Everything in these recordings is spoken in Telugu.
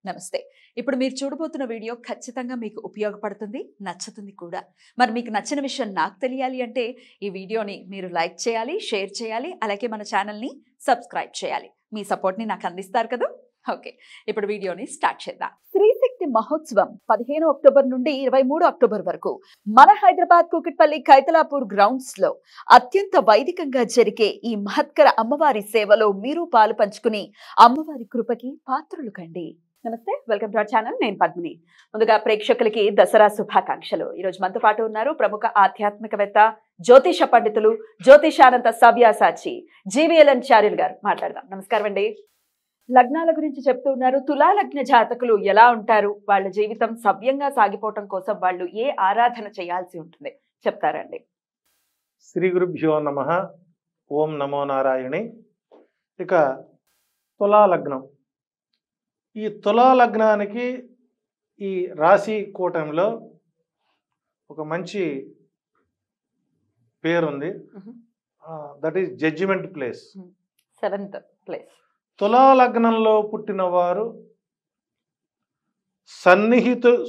నమస్తే. ఇప్పుడు మీరు చూడబోతున్న వీడియో ఖచ్చితంగా మీకు ఉపయోగపడుతుంది, నచ్చుతుంది కూడా. మరి మీకు నచ్చిన విషయం నాకు తెలియాలి అంటే ఈ వీడియోని మీరు లైక్ చేయాలి, షేర్ చేయాలి, అలాగే మన ఛానల్ని సబ్స్క్రైబ్ చేయాలి. మీ సపోర్ట్ని నాకు అందిస్తారు కదా. ఓకే, ఇప్పుడు వీడియోని స్టార్ట్ చేద్దాం. స్త్రీశక్తి మహోత్సవం 15 అక్టోబర్ నుండి 23 అక్టోబర్ వరకు మన హైదరాబాద్ కూకట్పల్లి కైతలాపూర్ గ్రౌండ్స్ లో అత్యంత వైదికంగా జరిగే ఈ మహత్కర అమ్మవారి సేవలో మీరు పాలు పంచుకుని అమ్మవారి కృపకి పాత్రులు కండి. నమస్తే, వెల్కమ్ టు అవర్ ఛానల్. నేను పద్మిని. ముందుగా ప్రేక్షకులకి దసరా శుభాకాంక్షలు. ఈ రోజు మనతో పాటు ఉన్నారు ప్రముఖ ఆధ్యాత్మికవేత్త, జ్యోతిష పండితులు, జ్యోతిషానంత సవ్యాసాచి జీవీఎల్ఎన్ చార్యులు గారు. మాట్లాడదాం. నమస్కారం అండి. లగ్నాల గురించి చెప్తూ ఉన్నారు. తులా లగ్న జాతకులు ఎలా ఉంటారు, వాళ్ళ జీవితం సవ్యంగా సాగిపోవటం కోసం వాళ్ళు ఏ ఆరాధన చేయాల్సి ఉంటుంది చెప్తారండి. శ్రీ గురుభ్యో నమః. ఓం నమో నారాయణి. ఇక తులా లగ్నం, ఈ తులా లగ్నానికి ఈ రాశి కూటమిలో ఒక మంచి పేరుంది. That is judgement place, 7th place. తులా లగ్నంలో పుట్టిన వారు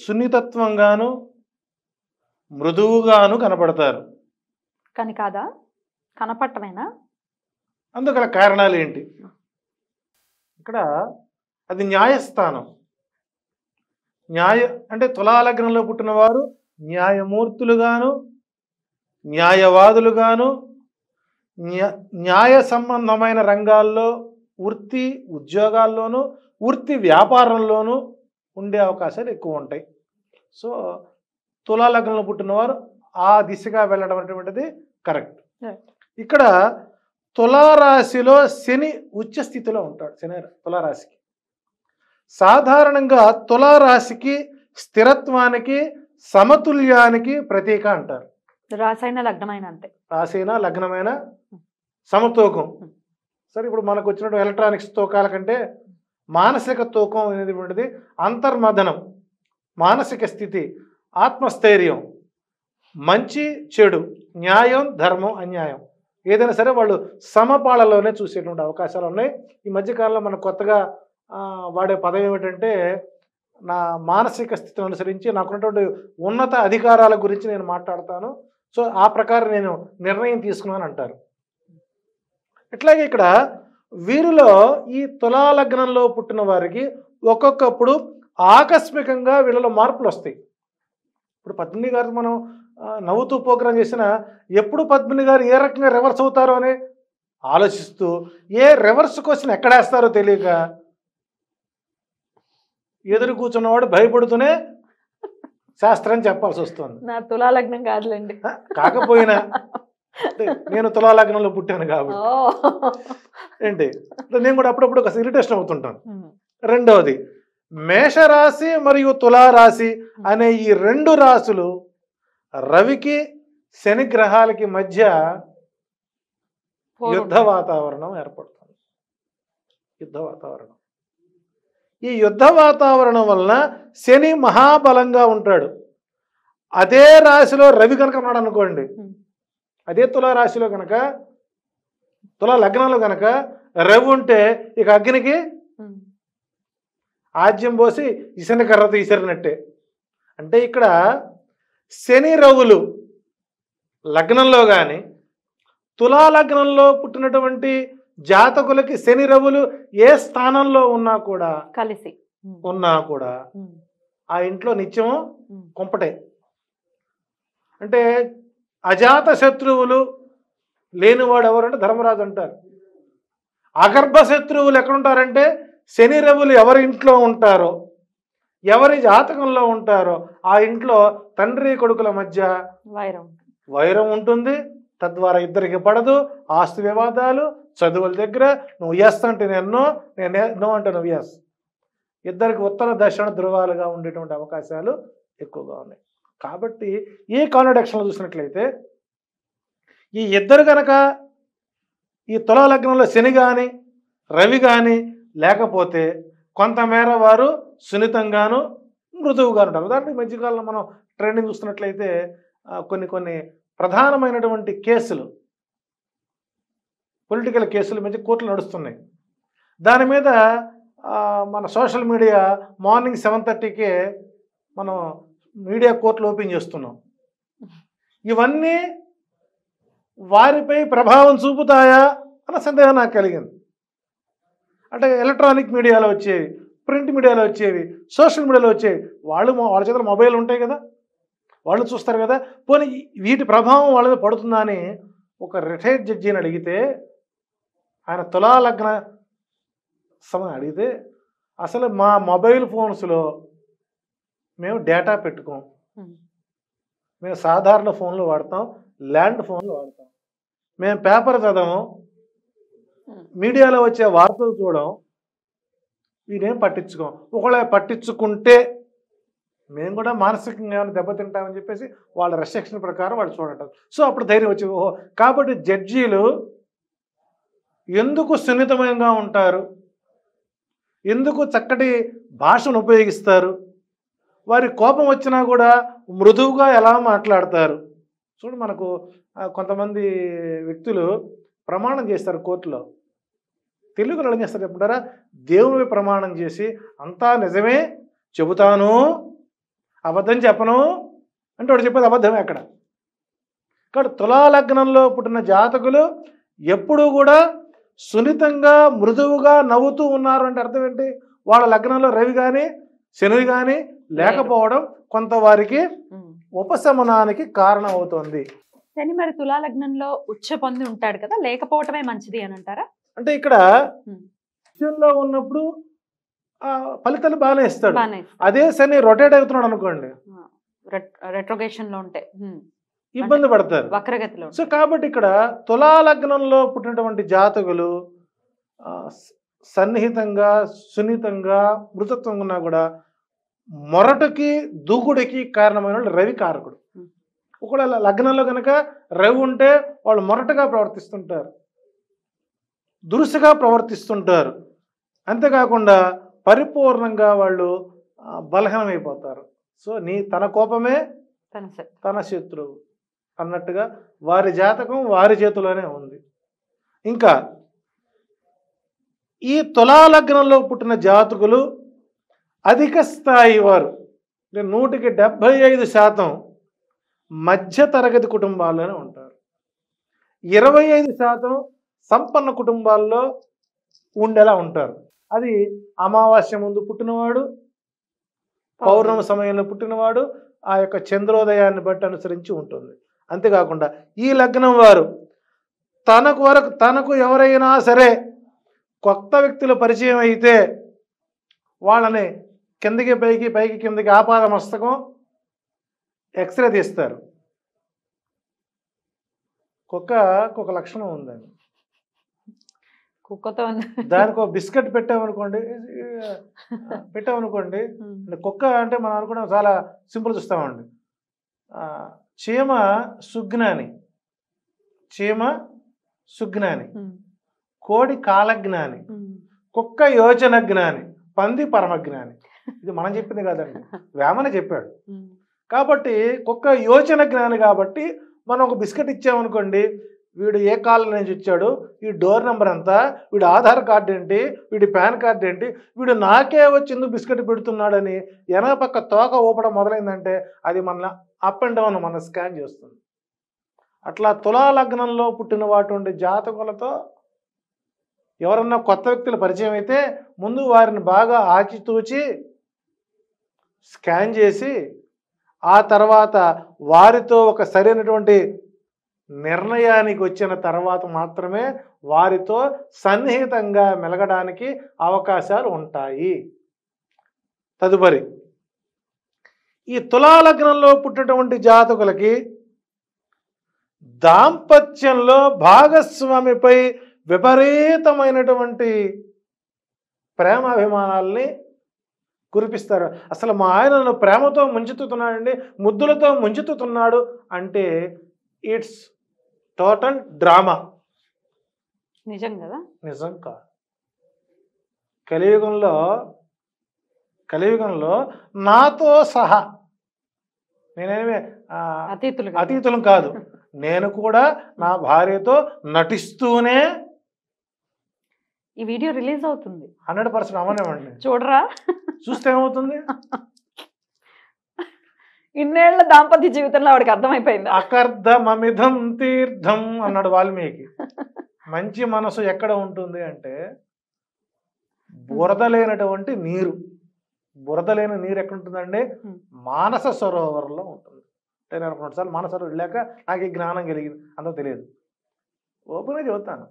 సున్నితత్వంగాను మృదువుగాను కనపడతారు. కానీ కాదా, కనపడటమేనా? అందుకల కారణాలు ఏంటి? ఇక్కడ అది న్యాయస్థానం. అంటే తులాలగ్నంలో పుట్టిన వారు న్యాయమూర్తులుగాను, న్యాయవాదులుగాను, న్యాయ సంబంధమైన రంగాల్లో, వృత్తి ఉద్యోగాల్లోనూ, వృత్తి వ్యాపారంలోనూ ఉండే అవకాశాలు ఎక్కువ ఉంటాయి. సో తులాలగ్నంలో పుట్టినవారు ఆ దిశగా వెళ్ళడం అనేటువంటిది కరెక్ట్. ఇక్కడ తులారాశిలో శని ఉచ్చ స్థితిలో ఉంటాడు. శని తులారాశికి సాధారణంగా తులారాశికి స్థిరత్వానికి, సమతుల్యానికి ప్రతీక అంటారు. రాసైన లగ్నమైన అంతే, రాసైన లగ్నమైన సమతూకం. సరే, ఇప్పుడు మనకు వచ్చినట్టు ఎలక్ట్రానిక్స్ తూకాల కంటే మానసిక తూకం అనేటువంటిది అంతర్మదనం, మానసిక స్థితి, ఆత్మస్థైర్యం, మంచి చెడు, న్యాయం ధర్మం అన్యాయం, ఏదైనా సరే వాళ్ళు సమపాళలోనే చూసేటువంటి అవకాశాలు ఉన్నాయి. ఈ మధ్యకాలంలో మనం కొత్తగా వాడే పదం ఏమిటంటే, నా మానసిక స్థితిని అనుసరించి నాకున్నటువంటి ఉన్నత అధికారాల గురించి నేను మాట్లాడతాను, సో ఆ ప్రకారం నేను నిర్ణయం తీసుకున్నాను అంటారు. ఇట్లాగే ఇక్కడ వీరిలో ఈ తులాలగ్నంలో పుట్టిన వారికి ఒక్కొక్కప్పుడు ఆకస్మికంగా వీళ్ళలో మార్పులు వస్తాయి. ఇప్పుడు పద్మిని గారు మనం నవ్వుతూ ప్రోగ్రాం చేసిన ఎప్పుడు పద్మిని గారు ఏ రకంగా రివర్స్ అవుతారో అని ఆలోచిస్తూ ఏ రివర్స్ క్వశ్చన్ ఎక్కడేస్తారో తెలియక ఎదురు కూర్చున్నవాడు భయపడుతూనే శాస్త్రం చెప్పాల్సి వస్తుంది. నా తులాలగ్నం కాదులేండి, కాకపోయినా నేను తులాలగ్నంలో పుట్టాను కాబట్టి ఏంటి, నేను కూడా అప్పుడప్పుడు ఒక ఇరిటేషన్ అవుతుంటాను. రెండవది, మేషరాశి మరియు తులారాశి అనే ఈ రెండు రాశులు రవికి శని గ్రహాలకి మధ్య యుద్ధ వాతావరణం ఏర్పడుతుంది. యుద్ధ వాతావరణం. ఈ యుద్ధ వాతావరణం వలన శని మహాబలంగా ఉంటాడు. అదే రాశిలో రవి కనుక ఉన్నాడు అనుకోండి, అదే తులారాశిలో కనుక, తులా లగ్నంలో కనుక రవి ఉంటే ఇక అగ్నికి ఆజ్యం పోసి ఇసని కర్రతో ఇసిరినట్టే. అంటే ఇక్కడ శని రవులు లగ్నంలో కానీ, తులా లగ్నంలో పుట్టినటువంటి జాతకులకి శని రవులు ఏ స్థానంలో ఉన్నా కూడా, కలిసి ఉన్నా కూడా ఆ ఇంట్లో నిత్యము కుంపటే. అంటే అజాత శత్రువులు లేనివాడు ఎవరంటే ధర్మరాజు అంటారు. అగర్భ శత్రువులు ఎక్కడుంటారంటే శని రవులు ఎవరి ఇంట్లో ఉంటారో, ఎవరి జాతకంలో ఉంటారో ఆ ఇంట్లో తండ్రి కొడుకుల మధ్య వైరం ఉంటుంది. తద్వారా ఇద్దరికి పడదు, ఆస్తి వివాదాలు, చదువుల దగ్గర నువ్వు ఎస్ అంటే నేను నో అంటే నువ్వు ఎస్, ఇద్దరికి ఉత్తర దక్షిణ ధృవాలుగా ఉండేటువంటి అవకాశాలు ఎక్కువగా ఉన్నాయి. కాబట్టి ఈ కాంట్రడిక్షన్లో చూసినట్లయితే ఈ ఇద్దరు కనుక ఈ తులా లగ్నంలో శని కానీ రవి కానీ లేకపోతే కొంతమేర వారు సున్నితంగాను మృదువుగా ఉంటారు. ఉదాహరణకి మధ్యకాలంలో మనం ట్రెండింగ్ చూస్తున్నట్లయితే కొన్ని ప్రధానమైనటువంటి కేసులు, పొలిటికల్ కేసుల మధ్య కోర్టులు నడుస్తున్నాయి. దాని మీద మన సోషల్ మీడియా మార్నింగ్ 7:30కే మనం మీడియా కోర్టులు ఓపెన్ చేస్తున్నాం. ఇవన్నీ వారిపై ప్రభావం చూపుతాయా అన్న సందేహం నాకు కలిగింది. అంటే ఎలక్ట్రానిక్ మీడియాలో వచ్చేవి, ప్రింట్ మీడియాలో వచ్చేవి, సోషల్ మీడియాలో వచ్చేవి, వాళ్ళ చేతిలో మొబైల్ ఉంటాయి కదా, వాళ్ళు చూస్తారు కదా. పోనీ వీటి ప్రభావం వాళ్ళ మీద పడుతుందా అని ఒక రిటైర్డ్ జడ్జిని అడిగితే, ఆయన తులాలగ్న సమయం అడిగితే, అసలు మా మొబైల్ ఫోన్స్లో మేము డేటా పెట్టుకోం, మేము సాధారణ ఫోన్లు వాడతాం, ల్యాండ్ ఫోన్లు వాడతాం, మేము పేపర్ చదవం, మీడియాలో వచ్చే వార్తలు చూడడం, వీడేం పట్టించుకోం. ఒకవేళ పట్టించుకుంటే మేము కూడా మానసికంగా ఏమైనా దెబ్బతింటామని చెప్పేసి వాళ్ళ రెస్ట్రిక్షన్ ప్రకారం వాళ్ళు చూడటం. సో అప్పుడు ధైర్యం వచ్చి ఓహో, కాబట్టి జడ్జీలు ఎందుకు సున్నితమంగా ఉంటారు, ఎందుకు చక్కటి భాషను ఉపయోగిస్తారు, వారి కోపం వచ్చినా కూడా మృదువుగా ఎలా మాట్లాడతారు. చూడు, మనకు కొంతమంది వ్యక్తులు ప్రమాణం చేస్తారు కోర్టులో. తెలుగులో ఏం చేస్తారు చెప్పుకుంటారా? దేవుని ప్రమాణం చేసి అంతా నిజమే చెబుతాను, అబద్ధం చెప్పను అంటే వాడు చెప్పేది అబద్ధమే అక్కడ. కాబట్టి తులాలగ్నంలో పుట్టిన జాతకులు ఎప్పుడూ కూడా సున్నితంగా మృదువుగా నవ్వుతూ ఉన్నారు అంటే అర్థం ఏంటి? వాళ్ళ లగ్నంలో రవి కానీ శని కానీ లేకపోవడం కొంత వారికి ఉపశమనానికి కారణం అవుతుంది. శని మరి తులాలగ్నంలో ఉచ్చ పొంది ఉంటాడు కదా, లేకపోవటమే మంచిది అని అంటారా? అంటే ఇక్కడ విషయంలో ఉన్నప్పుడు ఫలితాలు బాగానే ఇస్తాడు. అదే శని రొటేట్ అవుతున్నాడు అనుకోండి, రెట్రోగేషన్ లో ఉంటే ఇబ్బంది పడతారు, వక్రగతిలో. సో కాబట్టి ఇక్కడ తులాలగ్నంలో పుట్టినటువంటి జాతకులు సన్నిహితంగా సున్నితంగా మృతత్వం ఉన్నా కూడా మొరటుకి దూకుడికి కారణమైన వాళ్ళు రవి కారకుడు. ఒకవేళ లగ్నంలో కనుక రవి ఉంటే వాళ్ళు మొరటుగా ప్రవర్తిస్తుంటారు, దురుసుగా ప్రవర్తిస్తుంటారు, అంతేకాకుండా పరిపూర్ణంగా వాళ్ళు బలహీనమైపోతారు. సో తన కోపమే తన శత్రువు అన్నట్టుగా వారి జాతకం వారి చేతిలోనే ఉంది. ఇంకా ఈ తులాలగ్నంలో పుట్టిన జాతకులు అధిక స్థాయి వారు, 100% మధ్య తరగతి కుటుంబాల్లోనే ఉంటారు. 25% సంపన్న కుటుంబాల్లో ఉండేలా ఉంటారు. అది అమావాస్య ముందు పుట్టినవాడు, పౌర్ణమి సమయంలో పుట్టినవాడు, ఆ యొక్క చంద్రోదయాన్ని బట్టి అనుసరించి ఉంటుంది. అంతేకాకుండా ఈ లగ్నం వారు తనకు ఎవరైనా సరే కొత్త వ్యక్తులు పరిచయం అయితే వాళ్ళని కిందకి పైకి పైకి కిందకి ఆపాద మస్తకం ఎక్స్రే తీస్తారు. కుక్క లక్షణం ఉందండి, కుక్కతో దానికి ఒక బిస్కెట్ పెట్టామనుకోండి, కుక్క అంటే మనం అనుకున్నాం చాలా సింపుల్ చూస్తామండి. చీమ సుజ్ఞాని, కోడి కాలజ్ఞాని, కుక్క యోచన జ్ఞాని, పంది పరమజ్ఞాని. ఇది మనం చెప్పింది కాదండి, వేమన చెప్పాడు. కాబట్టి కుక్క యోచన జ్ఞాని కాబట్టి మనం ఒక బిస్కెట్ ఇచ్చామనుకోండి, వీడు ఏ కాలం నుంచి వచ్చాడు, ఈ డోర్ నెంబర్ ఎంత, వీడు ఆధార్ కార్డు ఏంటి, వీడి పాన్ కార్డు ఏంటి, వీడు నాకే వచ్చి బిస్కెట్ పెడుతున్నాడని వెనక పక్క తోక ఊపడం మొదలైందంటే అది మన అప్ అండ్ డౌన్ మన స్కాన్ చేస్తుంది. అట్లా తులాలగ్నంలో పుట్టిన వాటి జాతకులతో ఎవరన్నా కొత్త వ్యక్తులు పరిచయం అయితే ముందు వారిని బాగా ఆచితూచి స్కాన్ చేసి ఆ తర్వాత వారితో ఒక సరైనటువంటి నిర్ణయానికి వచ్చిన తర్వాత మాత్రమే వారితో సన్నిహితంగా మెలగడానికి అవకాశాలు ఉంటాయి. తదుపరి ఈ తులాలగ్నంలో పుట్టినటువంటి జాతకులకి దాంపత్యంలో భాగస్వామిపై విపరీతమైనటువంటి ప్రేమాభిమానాల్ని కురిపిస్తారు. అసలు మా ఆయన నన్ను ప్రేమతో ముంచుతున్నాడండి, ముద్దులతో ముంచుతున్నాడు అంటే ఇట్స్ టోటల్ డ్రామా. నిజం కదా? నిజం కాదు. కలియుగంలో నాతో సహా నేనేమి అతీతులం కాదు, నేను కూడా నా భార్యతో నటిస్తూనే ఈ వీడియో రిలీజ్ అవుతుంది 100% అవనివ్వండి. చూడరా. చూస్తే ఏమవుతుంది? ఇన్నేళ్ల దాంపత్య జీవితంలో ఆవిడకి అర్థమైపోయింది. అకర్ధమమిధం తీర్థం అన్నాడు వాల్మీకి. మంచి మనసు ఎక్కడ ఉంటుంది అంటే బురద లేనటువంటి నీరు. బురద లేని నీరు ఎక్కడ ఉంటుందండి? మానస సరోవరంలో ఉంటుంది. అంటే నేను 2 సార్లు మానస సరోవరం వెళ్ళాక నాకు ఈ జ్ఞానం కలిగింది. అంత తెలియదు. ఓపెన్గా చెబుతాను.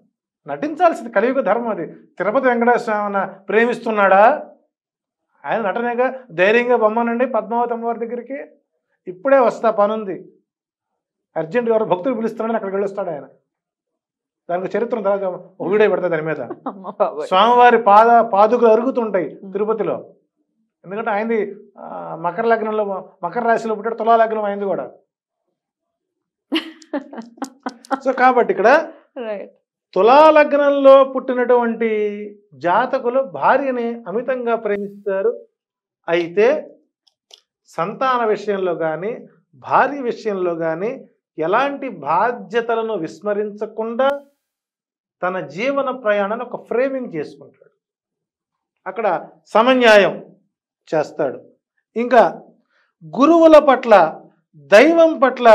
నటించాల్సింది కలియుగ ధర్మం అది. తిరుపతి వెంకటేశ్వర స్వామి ప్రేమిస్తున్నాడా? ఆయన నటనేగా. ధైర్యంగా బొమ్మనండి పద్మావతి అమ్మవారి దగ్గరికి. ఇప్పుడే వస్తా, పనుంది, అర్జెంట్ ఎవరు భక్తులు పిలుస్తున్నాడని అక్కడికి వెళ్ళొస్తాడు ఆయన. దానికి చరిత్ర తర్వాత ఒక వీడియో పెడతాయి దాని మీద. స్వామివారి పాదుకలు అరుగుతుంటాయి తిరుపతిలో. ఎందుకంటే ఆయనది మకర లగ్నంలో, మకర రాశిలో పుట్టాడు. తులా లగ్నం అయింది కూడా. సో కాబట్టి ఇక్కడ తులా లగ్నంలో పుట్టినటువంటి జాతకులు భార్యని అమితంగా ప్రేమిస్తారు. అయితే సంతాన విషయంలో కానీ భార్య విషయంలో కానీ ఎలాంటి బాధ్యతలను విస్మరించకుండా తన జీవన ప్రయాణాన్ని ఒక ఫ్రేమింగ్ చేసుకుంటాడు. అక్కడ సమన్యాయం చేస్తాడు. ఇంకా గురువుల పట్ల, దైవం పట్ల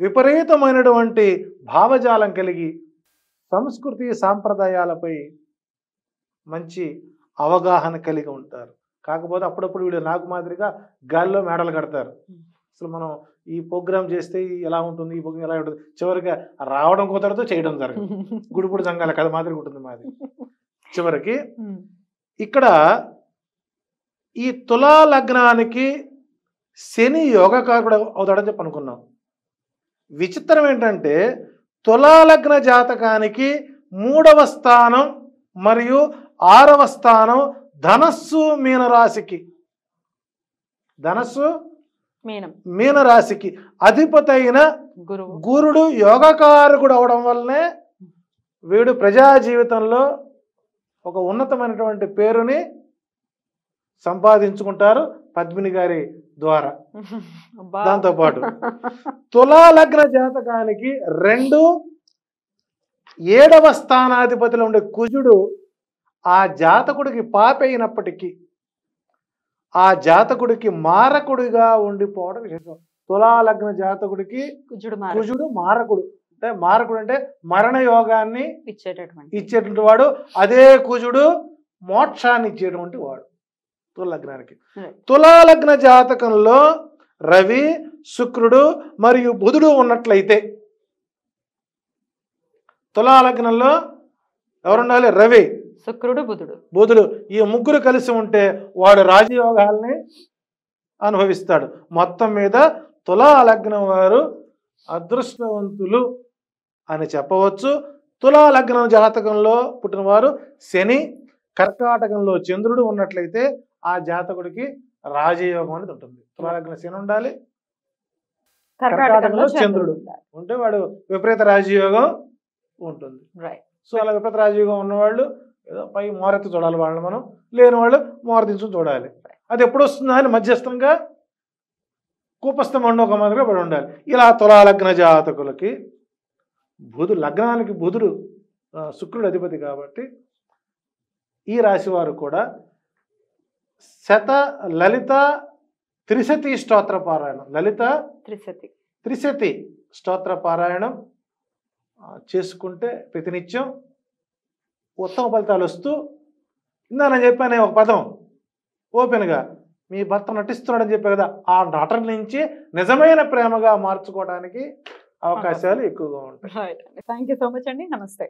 విపరీతమైనటువంటి భావజాలం కలిగి సంస్కృతి సాంప్రదాయాలపై మంచి అవగాహన కలిగి ఉంటారు. కాకపోతే అప్పుడప్పుడు వీళ్ళు నాకు మాదిరిగా గాల్లో మేడలు కడతారు. అసలు మనం ఈ ప్రోగ్రామ్ చేస్తే ఎలా ఉంటుంది, ఈ ప్రోగ్రామ్ ఎలా ఉంటుంది, చివరిగా రావడం కుదరదు, చేయడం జరగదు. గుడిపుడు సంఘాల కథ మాదిరిగా ఉంటుంది మాది. చివరికి ఇక్కడ ఈ తులా లగ్నానికి శని యోగకారకుడు అవుతాడని చెప్పి అనుకున్నాం. విచిత్రం ఏంటంటే తులా లగ్న జాతకానికి 3వ స్థానం మరియు 6వ స్థానం ధనస్సు మీనరాశికి, ధనస్సు మీనరాశికి అధిపతి అయిన గురుడు యోగకారకుడు అవడం వల్లనే వీడు ప్రజా జీవితంలో ఒక ఉన్నతమైనటువంటి పేరుని సంపాదించుకుంటారు పద్మిని గారి ద్వారా. దాంతోపాటు తులా లగ్న జాతకానికి 2, 7వ స్థానాధిపతిలో ఉండే కుజుడు ఆ జాతకుడికి పాపైనప్పటికీ ఆ జాతకుడికి మారకుడిగా ఉండిపోవడం విశేషం. తులా లగ్న జాతకుడికి కుజుడు మారకుడు. అంటే మారకుడు అంటే మరణ యోగాన్ని ఇచ్చేటువంటి వాడు. అదే కుజుడు మోక్షాన్ని ఇచ్చేటువంటి వాడు తులా లగ్నానికి. తులా లగ్న జాతకంలో రవి, శుక్రుడు మరియు బుధుడు ఉన్నట్లయితే, తులా లగ్నంలో ఎవరుండాలి? రవి, శుక్రుడు, బుధుడు. ఈ ముగ్గురు కలిసి ఉంటే వాడు రాజయోగాల్ని అనుభవిస్తాడు. మొత్తం మీద తులా లగ్నం వారు అదృష్టవంతులు అని చెప్పవచ్చు. తులా లగ్నం జాతకంలో పుట్టినవారు శని, కర్కాటకంలో చంద్రుడు ఉన్నట్లయితే ఆ జాతకుడికి రాజయోగం అనేది ఉంటుంది. తులా లగ్న శని ఉండాలి, కర్కాటకంలో చంద్రుడు ఉంటే వాడు విపరీత రాజయోగం ఉంటుంది. సో అలా విపరీత రాజయోగం ఉన్నవాళ్ళు ఏదో పై మోరెత్తి చూడాలి వాళ్ళని, మనం లేని వాళ్ళు మోరదించుని చూడాలి. అది ఎప్పుడు వస్తుందా అని మధ్యస్థంగా కూపస్థ మండోక మాదిరిగా పడి ఉండాలి. ఇలా తులా లగ్న జాతకులకి లగ్నానికి బుధుడు శుక్రుడు అధిపతి కాబట్టి ఈ రాశి వారు కూడా లలిత త్రిశతి స్తోత్ర పారాయణం, లలిత త్రిశతి స్తోత్ర పారాయణం చేసుకుంటే ప్రతినిత్యం ఉత్తమ ఫలితాలు వస్తూ, ఇందా నేను చెప్పాను ఒక పదం ఓపెన్గా, మీ భర్త నటిస్తున్నాడని చెప్పే కదా, ఆ నటన నుంచి నిజమైన ప్రేమగా మార్చుకోవడానికి అవకాశాలు ఎక్కువగా ఉంటాయి. థ్యాంక్ యూ సో మచ్ అండి. నమస్తే.